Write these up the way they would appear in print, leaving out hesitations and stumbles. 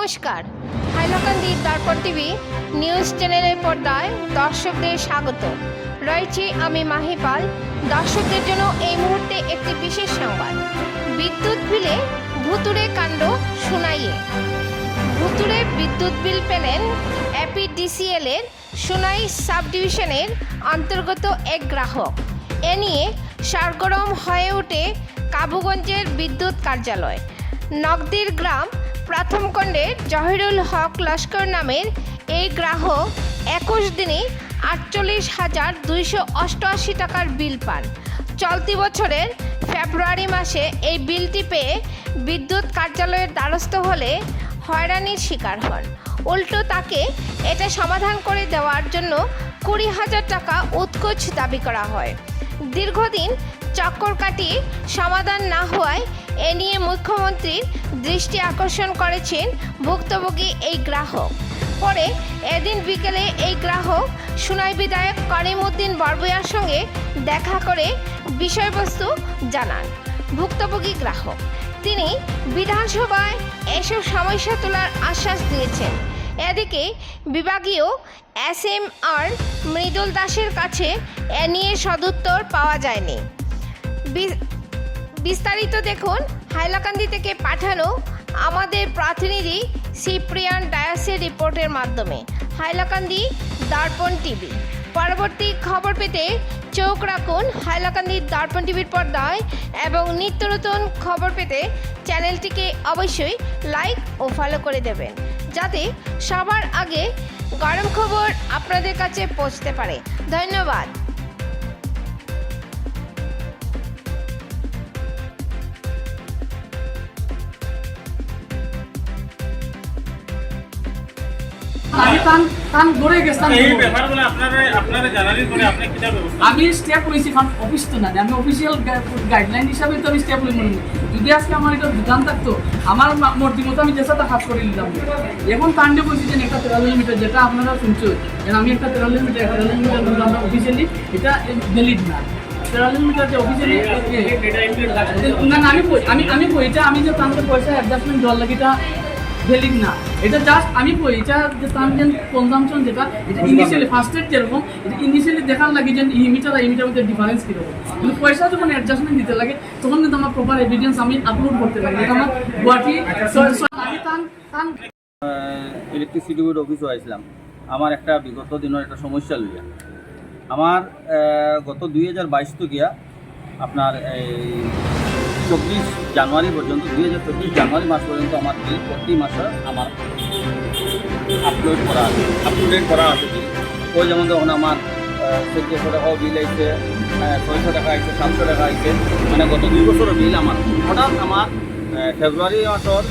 নমস্কার, হাইলাকান্দি দর্পণ TV news চ্যানেলের পর্দায় দর্শকদের স্বাগত। রয়েছি আমি মাহিপাল। দর্শকদের জন্য এই মুহূর্তে একটি বিশেষ সংবাদ। বিদ্যুৎ বিলে ভুতুড়ে কাণ্ড শুনাইয়ে। ভুতুড়ে বিদ্যুৎ বিল পেলেন এপিডিসিএল এর সুনাই সাব ডিভিশনের অন্তর্গত এক গ্রাহক। এ নিয়ে সরগরম হয়ে ওঠে কাবুগঞ্জের বিদ্যুৎ কার্যালয়। নগদির গ্রাম প্রথম খণ্ডের জহিরুল হক লস্কর নামের এই গ্রাহক 21 দিনে 48,288 টাকার বিল পান। চলতি বছরের ফেব্রুয়ারি মাসে এই বিলটি পেয়ে বিদ্যুৎ কার্যালয়ের দ্বারস্থ হলে হয়রানির শিকার হন। উল্টো তাকে এটা সমাধান করে দেওয়ার জন্য 20,000 টাকা উৎকোচ দাবি করা হয়। দীর্ঘদিন চক্কর কাটিয়ে সমাধান না হওয়ায় এ নিয়ে মুখ্যমন্ত্রীর দৃষ্টি আকর্ষণ করেছেন ভুক্তভোগী এই গ্রাহক। পরে এদিন বিকেলে এই গ্রাহক সুনাই বিধায়ক করিমউদ্দিন বরবুইয়ার সঙ্গে দেখা করে বিষয়বস্তু জানান। ভুক্তভোগী গ্রাহক তিনি বিধানসভায় এসব সমস্যা তোলার আশ্বাস দিয়েছেন। এদিকে বিভাগীয় SMR মৃদুল দাসের কাছে এ নিয়ে সদুত্তর পাওয়া যায়নি। বিস্তারিত দেখুন হাইলাকান্দি থেকে পাঠানো আমাদের প্রতিনিধি সিপ্রিয়ান ডায়াসের রিপোর্টের মাধ্যমে। হাইলাকান্দি দর্পণ টিভি। পরবর্তী খবর পেতে চোখ রাখুন হাইলাকান্দি দর্পণ টিভির পর্দায় এবং নিত্য নতুন খবর পেতে চ্যানেলটিকে অবশ্যই লাইক ও ফলো করে দেবেন, যাতে সবার আগে গরম খবর আপনাদের কাছে পৌঁছতে পারে। ধন্যবাদ। আমি স্টেপ লইছি কারণ অফিস তো না, আমি অফিসিয়াল গাইডলাইন হিসাবে তো আমি স্টেপ লই মনে যদি আজকে আমার এটা বিধান থাকতো আমার মর্জি মতো আমি যেটা কাজ করে নিলাম। এখন কাণ্ডে বলছি যে একটা 13 মিটার যেটা আপনারা শুনছো, আমি একটা 13 মিটার আমরা অফিসিয়ালি এটা ভ্যালিড না। 13 মিটার যে অফিসিয়ালি না আমি এটা আমি যে তাদের পয়সা অ্যাডজাস্টমেন্ট দেওয়ার লাগে এটা ভ্যালিড না। এটা জাস্ট আমি কই এটা যে ট্রানজেন্ট কনজাম্পশন যেটা এটা ইনিশিয়ালি ফার্স্ট এড যেরকম এটা ইনিশিয়ালি দেখার লাগে যে এই মিটার মধ্যে ডিফারেন্স কীরকম, কিন্তু পয়সা যখন অ্যাডজাস্টমেন্ট দিতে লাগে তখন কিন্তু আমার প্রপার এভিডেন্স আমি আপলোড করতে লাগে। এটা আমার গুয়াহাটি ইলেকট্রিসিটি বোর্ড অফিসও আসলাম। আমার একটা বিগত দিনের একটা সমস্যা লইয়া আমার গত 2022 তো গিয়া আপনার এই 24 জানুয়ারি পর্যন্ত 2024 জানুয়ারি মাস পর্যন্ত আমার বিল প্রতি মাসে আমার আপডেট করা আছে বিল। ওই যেমন তখন আমার 1400 টাকাও বিল আইছে, 600 টাকা আইছে, 700 টাকা আইছে, মানে গত 2 বছরের বিল আমার। হঠাৎ আমার ফেব্রুয়ারি মাসের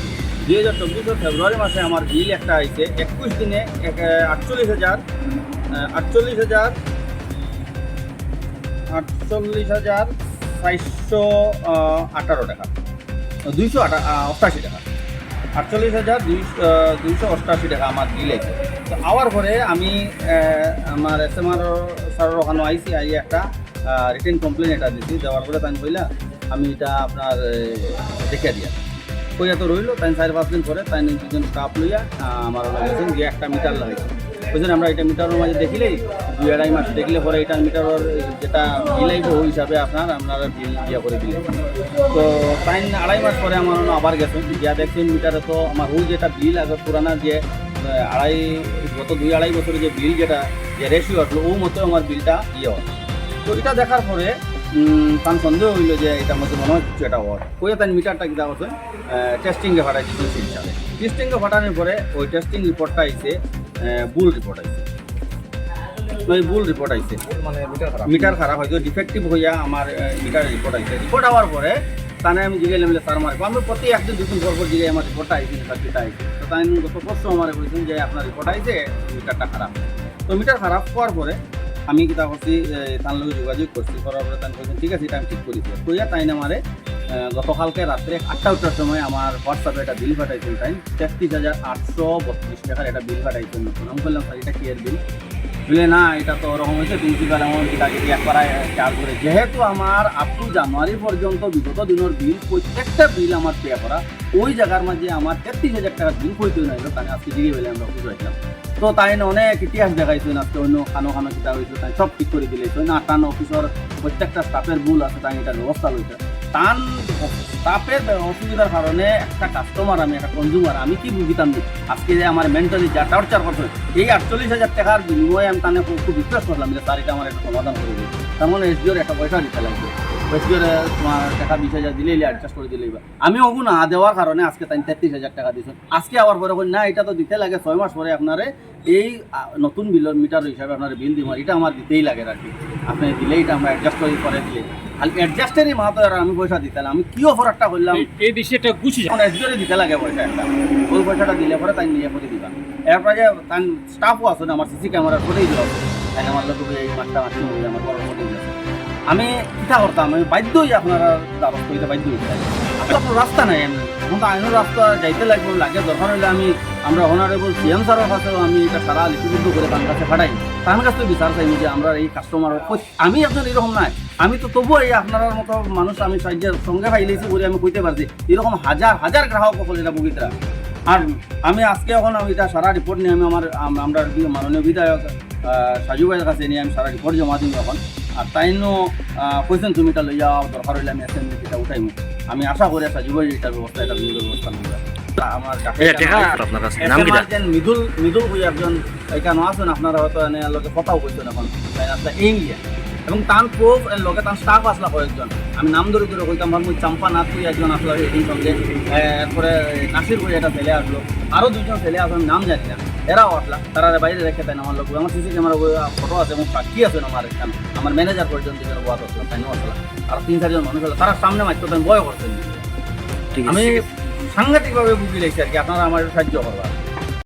2024 ফেব্রুয়ারি মাসে আমার বিল একটা আইছে 21 দিনে 48,418 টাকা, 288 টাকা, 48,288 টাকা আমার বিল আছে। তো আওয়ার পরে আমি আমার SMR স্যারের ওখানে আইসি আইয়ে একটা রিটেন কমপ্লেন এটা দিচ্ছি। দেওয়ার পরে তাই বললা আমি এটা আপনার দেখে দিয়া কইয়া তো রইল। তাই 4-5 দিন পরে তাই দুজন স্টাফ লইয়া আমার লাগাইছেন যে একটা মিটার লাগাইছে। বুঝলেন আমরা এটা মিটারের মাঝে দেখিলেই 2-2.5 মাস দেখলে পরে এটা মিটারের যেটা বিল আইব ওই হিসাবে আপনারা বিল ইয়া করে দিলেন। তো তাই 2.5 মাস পরে আমার আবার গেছেন যা দেখছেন মিটারে তো আমার ওই যেটা বিল আগে পুরানা যে গত 2-2.5 বছরের যে বিল যেটা যে রেশিও আসলো ও মতো আমার বিলটা ইয়ে হয়। তো এটা দেখার পরে তার সন্দেহ হইল যে এটার মধ্যে মনে হয় কিছু এটা হয়। ওই তাই মিটারটা কী দেখছেন টেস্টিংয়ে ফাটাইছে সেই হিসাবে। টেস্টিংয়ে ফাটানোর পরে ওই টেস্টিং রিপোর্টটা আইছে ভুল রিপোর্ট আইছে। ওই ভুল রিপোর্ট আইছে মানে মিটার খারাপ হয়তো ডিফেক্টিভ হইয়া আমার মিটার রিপোর্ট আইছে। রিপোর্ট হওয়ার পরে তাই আমি জিগাইলাম স্যার মারবো আমি প্রতি 1-2 দিন পর জিগাই আমার রিপোর্টটা আইছে সার্কিটটা আইছে। তো তাই গত পরশু আমার বলছেন যে আপনার রিপোর্ট আইছে মিটারটা খারাপ। তো মিটার খারাপ হওয়ার পরে আমি কিতা করছি তার লগে যোগাযোগ করছি, করার পরে তাই বলছেন ঠিক আছে এটা আমি ঠিক করেছি। কইয়া তাই আমারে গতকালকে রাত্রে 8টার সময় আমার হোয়াটসঅ্যাপে একটা বিল পাঠাইছেন। তাই 33,832 টাকার একটা বিল পাঠাইছেন নতুন। আমি বললাম স্যার এটা কি এর বিল? বলে না এটা তো ওরকম হয়েছে প্রিন্সিপাল এমন কিটাকিটি একবার চার্জ করে। যেহেতু আমার আপ টু জানুয়ারি পর্যন্ত বিগত দিনের বিল প্রত্যেকটা বিল আমার পে করা, ওই জায়গার মাঝে আমার 33,000 টাকার বিল পইতে নাইলো, তাই আজকে জিগে বেলে আমরা অফিস হয়েছিলাম। তো তাই অনেক ইতিহাস দেখাইছেন আজকে অন্য খানো খানো কিতা হয়েছে, তাই সব ঠিক করে দিলে আটান অফিসর প্রত্যেকটা স্টাফের ভুল আছে, তাই এটার ব্যবস্থা হয়েছে। টান স্টাফের অসুবিধার কারণে একটা কাস্টমার, আমি একটা কনজিউমার, আমি কি বুঝিতাম যে আজকে যে আমার মেন্টালি যা টর্চার করছে, এই 48,000 টাকার বিনিময়ে আমি তাহলে খুব বিশ্বাস করলাম যে তার এটা আমার একটা সমাধান করে দিই। তার মানে এসডিওর একটা পয়সা দিতে লাগবে, এসডিওর তোমার টাকা 20,000 দিলেই অ্যাডজাস্ট করে দিলেই। আমি ওগু না দেওয়ার কারণে আজকে তাই 33,000 টাকা দিচ্ছেন। আজকে আবার পরে না এটা তো দিতে লাগে 6 মাস পরে আপনারে এই নতুন বিলের মিটার হিসাবে আপনার বিল দিব, এটা আমার দিতেই লাগে আর কি। আপনি দিলেই এটা আমরা অ্যাডজাস্ট করে দিলে, আর অ্যাডজাস্টেরই মাহাতো আর আমি পয়সা দিতে আমি কি অফার একটা করলাম এই বিষয়টা গুছি এখন এসডিওরে দিতে লাগে পয়সা একটা, ওই পয়সাটা দিলে পরে তাই নিয়ে করে দিবা। এরপরে যে তাই স্টাফও আছে না আমার সিসি ক্যামেরা করেই দিল, তাই আমার লোক এই মাসটা মাসি মহিলা আমার বড় করেই দিয়েছে। আমি কিতা করতাম, আমি বাধ্যই আপনারা দ্বারস্থ হইতে বাধ্য হইতে লাগে। আপনার রাস্তা নাই, আমি এখন তো আইনের রাস্তা যাইতে লাগবে, লাগে দরকার হইলে আমরা অনারেবল সিএম স্যারের কাছেও আমি এটা সারা লিপিবদ্ধ করে তার কাছে পাঠাই, তার কাছে তো বিচার চাইনি যে আমরা এই কাস্টমার। আমি আপনার এরকম নাই, আমি তো তবুও এই আপনার মতো মানুষ আমি সাহায্যের সঙ্গে পাইলেছি বলে আমি কইতে পারছি, এরকম হাজার হাজার গ্রাহক সকল এটা বগিতরা। আর আমি আজকে এখন আমি এটা সারা রিপোর্ট নিয়ে আমি আমরা মাননীয় বিধায়ক সাজু ভাইয়ের কাছে নিয়ে আমি সারা রিপোর্ট জমা দিই এখন। আর তাইনো কইছেন তুমি এটা লইয়া দরকার হইলে আমি অ্যাসেম্বলিটা উঠাইমু। আমি আশা করি সাজু ভাই এটার ব্যবস্থা, এটা ব্যবস্থা নেবে। আমার মৃদুল হয়ে একজন এখানে আছেন, আপনারা হয়তো লগে কথাও কইছেন এখন, তাই আসলে ইন্ডিয়া এবং তার প্রুফ লগে তার স্টাফ আসলা কয়েকজন, আমি নাম ধরে ধরে কইতাম ভাবুন চাম্পা নাথ তুই একজন আসলো এই সঙ্গে, এরপরে নাসির করে একটা ছেলে আসলো, আরও 2জন ছেলে আসলো, আমি নাম জানি না, এরাও আসলা, তারা বাইরে রেখে দেন আমার লোক। আমার সিসি ক্যামেরা ফটো আছে এবং সাক্ষী আছে আমার এখানে, আমার ম্যানেজার পর্যন্ত ওয়াদ আসলাম, তাই আসলাম, আর 3-4 জন মানুষ হলো, তারা সামনে মারতো, তাই ভয় করতেন। আমি সাংঘাতিকভাবে বুঝি লেগেছি আর কি, আপনারা আমার সাহায্য করবা।